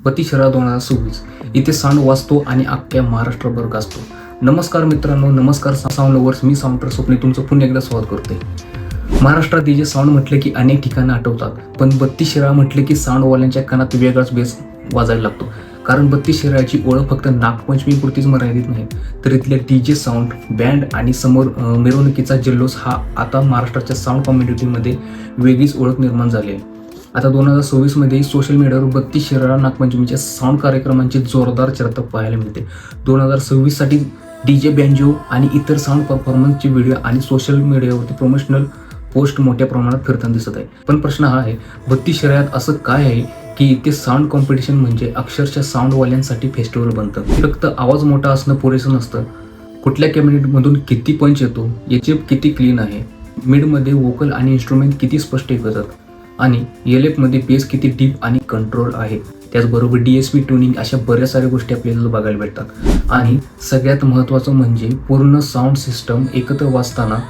बत्तीसरा 2026 इथे साऊंड वाजतो आणि अख्ख्या महाराष्ट्रभर गाजतो. नमस्कार मित्रांनो, नमस्कार साऊंड लव्हर्स. मी साऊंडर स्वप्ने तुमचं पुन्हा एकदा स्वागत करते. महाराष्ट्रात डीजे साऊंड म्हटलं की अनेक ठिकाणं आठवतात, पण बत्तीसरा म्हटलं की साऊंडवाल्यांच्या कानात वेगळाच बेस वाजायला लागतो. कारण बत्तीसराची ओळख फक्त नागपंचमीपुरतीच मर्यादित नाही, तर इथल्या डीजे साऊंड, बँड आणि समोर मिरवणुकीचा जल्लोष हा आता महाराष्ट्राच्या साऊंड कम्युनिटीमध्ये वेगळीच ओळख निर्माण झाली आहे. आता 2026 मध्ये सोशल मीडियावर बत्तीसरा नागपंचमीच्या साऊंड कार्यक्रमांची जोरदार चर्चा पाहायला मिळते. 2026 साठी डीजे, बँजो आणि इतर साऊंड परफॉर्मन्सचे व्हिडिओ आणि सोशल मीडियावरती प्रमोशनल पोस्ट मोठ्या प्रमाणात फिरताना दिसत आहे. पण प्रश्न हा आहे, बत्तीसरात असं काय आहे की इथे साऊंड कॉम्पिटिशन म्हणजे अक्षरशः साऊंडवाल्यांसाठी फेस्टिवल बनतं. फक्त आवाज मोठा असणं पुरेसं नसतं, कुठल्या कॅबिनेटमधून किती पंच येतो, याची किती क्लीन आहे, मिडमध्ये वोकल आणि इन्स्ट्रुमेंट किती स्पष्ट ऐकतात आणि एलएफमध्ये बेस किती डीप आणि कंट्रोल आहे. त्याचबरोबर DSP ट्युनिंग अशा बऱ्याच साऱ्या गोष्टी आपल्याला बघायला भेटतात. आणि सगळ्यात महत्त्वाचं म्हणजे पूर्ण साऊंड सिस्टम एकत्र वाजताना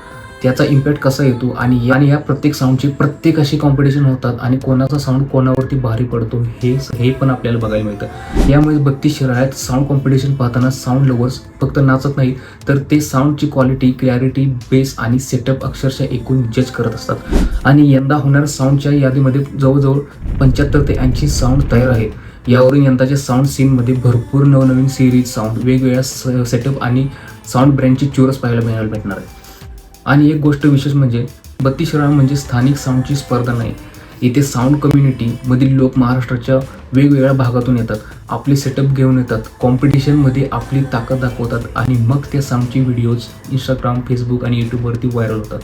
त्याचा इम्पॅक्ट कसा येतो आणि या प्रत्येक साऊंडचे प्रत्येक अशी कॉम्पिटिशन होतात आणि कोणाचा साऊंड कोणावरती भारी पडतो हे पण आपल्याला बघायला मिळतं. यामुळे बत्तीसरात साऊंड कॉम्पिटिशन पाहताना साऊंड लव्हर्स फक्त नाचत नाहीत, तर ते साऊंडची क्वालिटी, क्लॅरिटी, बेस आणि सेटअप अक्षरशः एकूण जज करत असतात. आणि यंदा होणाऱ्या साऊंडच्या यादीमध्ये जवळजवळ 75 ते 80 साऊंड तयार आहेत. यावरून यंदाच्या साऊंड सीनमध्ये भरपूर नवनवीन सिरीज, साऊंड, वेगवेगळ्या सेटअप आणि साऊंड ब्रँडची चोरस पाहायला भेटणार आहे. आणि एक गोष्ट विशेष म्हणजे बत्तीसरा म्हणजे स्थानिक साऊंडची स्पर्धा नाही. इथे साऊंड कम्युनिटी मधील लोक महाराष्ट्राच्या वेगवेगळ्या भागातून येतात, आपले सेटअप घेऊन येतात, कॉम्पिटिशनमध्ये आपली ताकद दाखवतात आणि मग त्या साऊंडची व्हिडिओज इंस्टाग्राम, फेसबुक आणि यूट्यूबवरती व्हायरल होतात.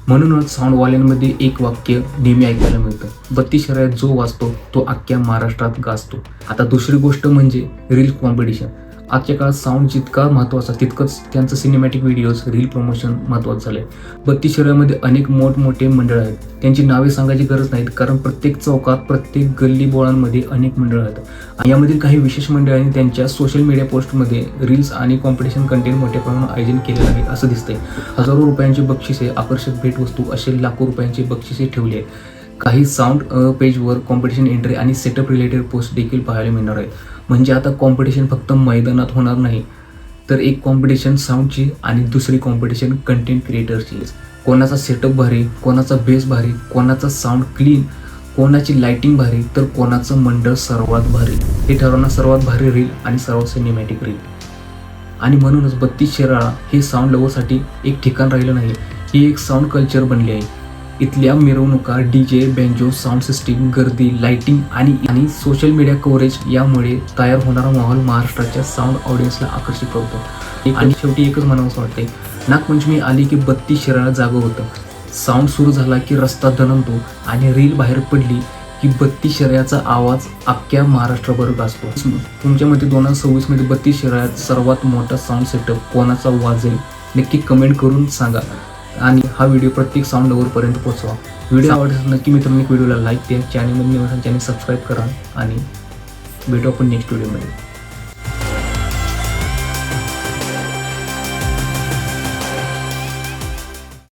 म्हणूनच साऊंडवाल्यांमध्ये एक वाक्य नेहमी ऐकायला मिळतं, बत्तीसरात जो वाजतो तो अख्ख्या महाराष्ट्रात गाजतो. आता दुसरी गोष्ट म्हणजे रील कॉम्पिटिशन. आजच्या काळात साऊंड जितका महत्त्वाचा तितकंच त्यांचं सिनेमॅटिक व्हिडिओज, रील प्रमोशन महत्त्वाचं झालं आहे. बत्तीसरामध्ये अनेक मोठमोठे मंडळ आहेत. त्यांची नावे सांगायची गरज नाहीत, कारण प्रत्येक चौकात, प्रत्येक गल्ली बोळांमध्ये अनेक मंडळं आहेत. यामधील काही विशेष मंडळांनी त्यांच्या सोशल मीडिया पोस्टमध्ये रील्स आणि कॉम्पिटिशन कंटेंट मोठ्या प्रमाणात आयोजन केलेलं आहे असं दिसतंय. हजारो रुपयांची बक्षिसे, आकर्षक भेटवस्तू असे लाखो रुपयांची बक्षिसे ठेवली आहेत. काही साऊंड पेजवर कॉम्पिटिशन एंट्री आणि सेटअप रिलेटेड पोस्ट देखील पाहायला मिळणार आहेत. म्हणजे आता कॉम्पिटिशन फक्त मैदानात होणार नाही, तर एक कॉम्पिटिशन साऊंडची आणि दुसरी कॉम्पिटिशन कंटेंट क्रिएटरची. कोणाचा सेटअप भारी, कोणाचा बेस भारी, कोणाचा साऊंड क्लीन, कोणाची लाइटिंग भारी, तर कोणाचं मंडळ सर्वात भारी हे ठरवणार सर्वात भारी रील आणि सर्वात सिनेमॅटिक रील. आणि म्हणूनच बत्तीसरा हे साऊंड लव्हरसाठी एक ठिकाण राहिलं नाही, ही एक साऊंड कल्चर बनली आहे. इथल्या मिरवणुका, डीजे, बँजो, साऊंड सिस्टीम, गर्दी, लाइटिंग आणि सोशल मीडिया कव्हरेज यामुळे तयार होणारा माहोल महाराष्ट्राच्या साऊंड ऑडियन्सला आकर्षित करतो. आणि शेवटी एकच म्हणावंसं वाटतंय, नागपंचमी आली की बत्तीसरा जागं होतं, साऊंड सुरू झाला की रस्ता दणमतो आणि रील बाहेर पडली की बत्तीसराचा आवाज अख्ख्या महाराष्ट्रभर गाजतो. तुमच्या मते 2026 मध्ये बत्तीसरात सर्वात मोठा साऊंड सेटअप कोणाचा वाजेल नक्की कमेंट करून सांगा. आणि हा व्हिडिओ प्रत्येक साऊंड लव्हरपर्यंत पोहोचवा. व्हिडिओ आवडल्यास नक्की मित्रांनी व्हिडिओला लाईक द्या, चॅनलमध्ये नवीन चॅनल सबस्क्राईब करा आणि भेटू आपण नेक्स्ट व्हिडिओमध्ये.